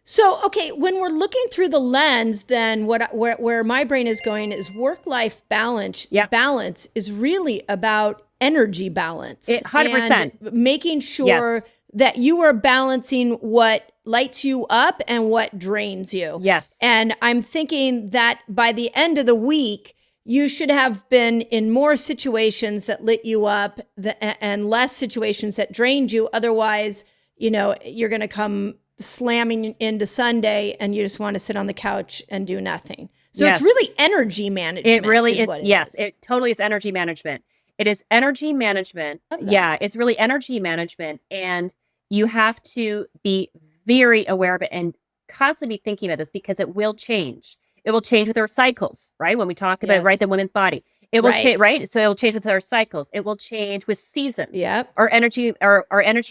So, okay, when we're looking through the lens, then where my brain is going is work-life balance. Yeah, Balance is really about energy balance and 100%. making sure Yes. that you are balancing what lights you up and what drains you. Yes. And I'm thinking that by the end of the week, you should have been in more situations that lit you up and less situations that drained you. Otherwise, you're going to come slamming into Sunday and you just want to sit on the couch and do nothing. So it's Yes. really energy It management really is is. what it Yes, is. it totally is energy management. It is energy management. Love that. Yeah, it's really energy management. And you have to be very aware of it and constantly be thinking about this because it will change. It will change with our cycles, right? When we talk about, right, Yes. the women's body, it will change, Right. right? So it'll change with our cycles. It will change with seasons. Yep. Our energy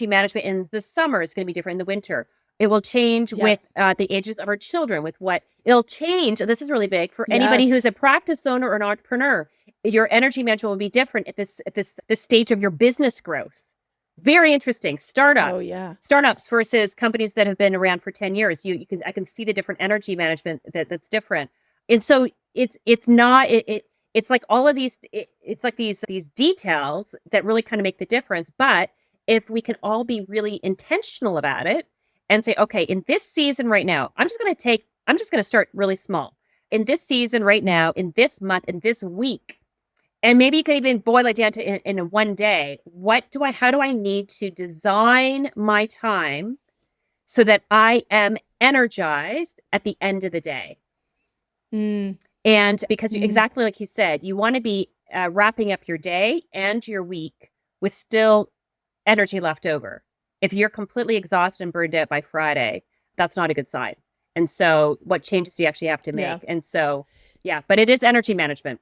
management in the summer is going to be different in the winter. It will change with Yep. the ages of our children, with what it'll change. This is really big for anybody who's Yes. a practice owner or an entrepreneur. Your energy management will be different at this stage of your business growth. Very interesting. Oh, Startups, yeah. startups versus companies that have been around for 10 years. I can see the different energy management that's different. And so it's not it's like all of these it's like these details that really kind of make the difference. But if we can all be really intentional about it and say, okay, in this season right now, I'm just going to start really small. In this season right now, in this month, in this week, and maybe you could even boil it down to in one day. How do I need to design my time so that I am energized at the end of the day? Mm. And because Mm. exactly like you said, you want to be wrapping up your day and your week with still energy left over. If you're completely exhausted and burned out by Friday, that's not a good sign. And so, what changes do you actually have to Yeah. make? And so, yeah, but it is energy management.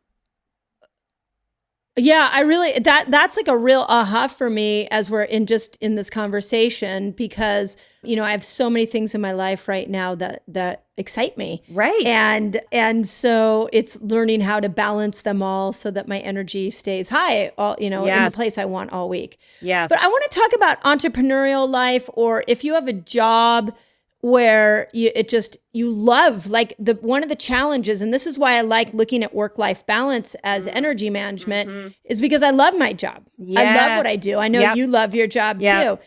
Yeah, I really that's like a real aha for me as we're in this conversation because I have so many things in my life right now that excite me. Right. And so it's learning how to balance them all so that my energy stays high all in the Yes. place I want all week. But Yes. I want to talk about entrepreneurial life, or if you have a job where you love, like, the one of the challenges, and this is why I like looking at work-life balance as energy management, Mm-hmm. is because I love my job. I love what Yes. I do. I know Yep. you love your job Yep. too.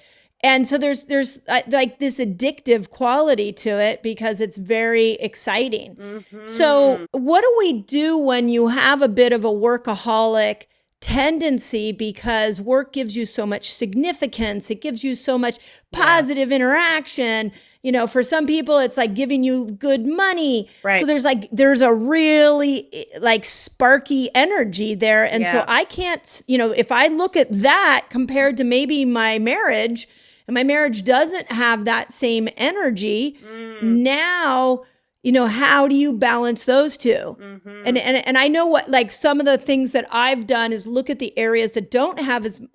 And so there's like this addictive quality to it because it's very exciting. So Mm-hmm. what do we do when you have a bit of a workaholic tendency, because work gives you so much significance, it gives you so much Yeah. positive interaction. For some people it's like giving you good money. So Right. there's a really like sparky energy there. And so Yeah. I can't, if I look at that compared to maybe my marriage, and my marriage doesn't have that same energy, Mm. now, how do you balance those two? Mm-hmm. And I know what, like, some of the things that I've done is look at the areas that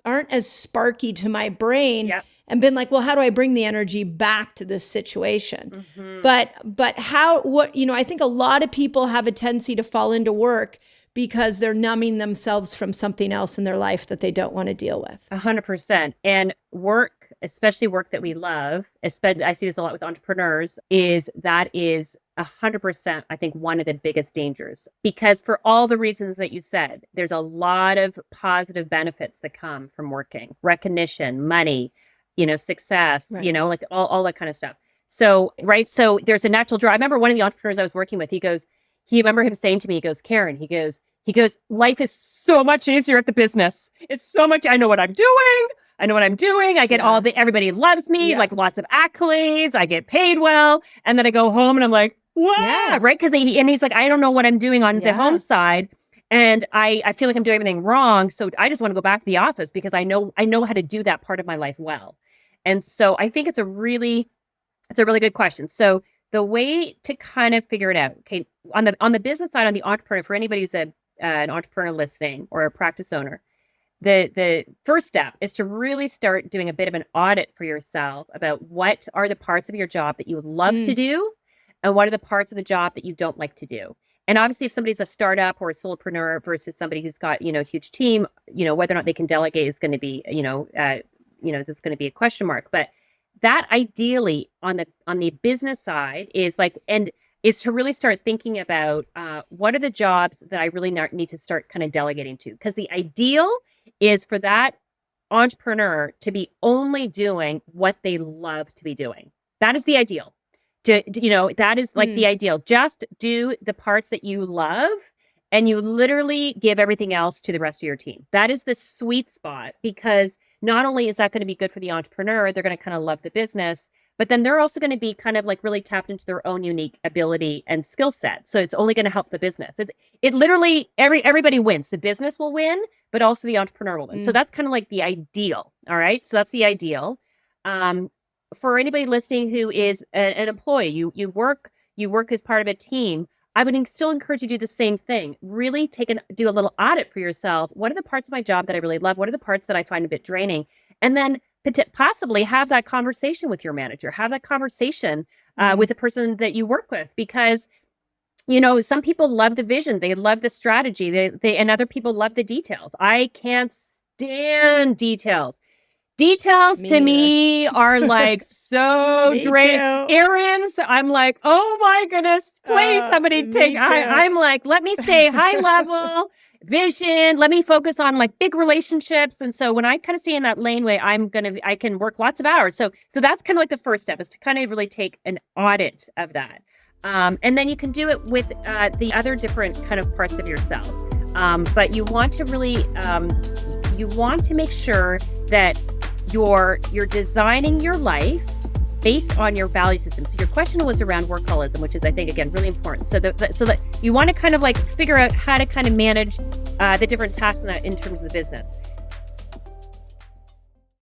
aren't as sparky to my brain, Yep. and been like, well, how do I bring the energy back to this situation? Mm-hmm. But I think a lot of people have a tendency to fall into work because they're numbing themselves from something else in their life that they don't want to deal with. 100%. And work, especially work that we love, especially I see this a lot with entrepreneurs, is 100%, I think, one of the biggest dangers. Because for all the reasons that you said, there's a lot of positive benefits that come from working: recognition, money, success, Right. like all that kind of stuff. So, right. So there's a natural draw. I remember one of the entrepreneurs I was working with, he remember him saying to me, he goes, Karyn, he goes, life is so much easier at the business. It's so much, I know what I'm doing. I know what I'm doing. I get Yeah. everybody loves me, Yeah. like lots of accolades. I get paid well. And then I go home and I'm like, wow. Yeah. Right. He's like, I don't know what I'm doing on the Yeah. home side. And I feel like I'm doing everything wrong. So I just want to go back to the office because I know how to do that part of my life well. And so I think it's a really good question. So the way to kind of figure it out, okay, on the business side, on the entrepreneur, for anybody who's an entrepreneur listening or a practice owner, the first step is to really start doing a bit of an audit for yourself about what are the parts of your job that you would love to do, and what are the parts of the job that you don't like to do. And obviously, if somebody's a startup or a solopreneur versus somebody who's got a huge team, whether or not they can delegate is going to be there's going to be a question mark. But that ideally on the business side is like, and is to really start thinking about what are the jobs that I really need to start kind of delegating to, because the ideal is for that entrepreneur to be only doing what they love to be doing. That is the ideal. That is like the ideal. Just do the parts that you love, and you literally give everything else to the rest of your team. That is the sweet spot, because not only is that going to be good for the entrepreneur, they're going to kind of love the business, but then they're also going to be kind of like really tapped into their own unique ability and skill set. So it's only going to help the business. It literally, everybody wins. The business will win, but also the entrepreneur will win. So that's kind of like the ideal. All right. So that's the ideal. For anybody listening who is an employee, you work as part of a team, I would still encourage you to do the same thing. Really do a little audit for yourself. What are the parts of my job that I really love? What are the parts that I find a bit draining? And then possibly have that conversation with your manager. Have that conversation with the person that you work with, because some people love the vision, they love the strategy, and other people love the details. I can't stand details. Details to me are like so draining. Errands, I'm like, oh my goodness, please somebody take. I'm like, let me stay high level vision. Let me focus on like big relationships. And so when I kind of stay in that laneway, I can work lots of hours. So that's kind of like the first step, is to kind of really take an audit of that. And then you can do it with the other different kind of parts of yourself. But you want to really, you want to make sure that you're designing your life based on your value system. So your question was around workaholism, which is, I think, again, really important. So that you want to kind of like figure out how to kind of manage the different tasks in terms of the business.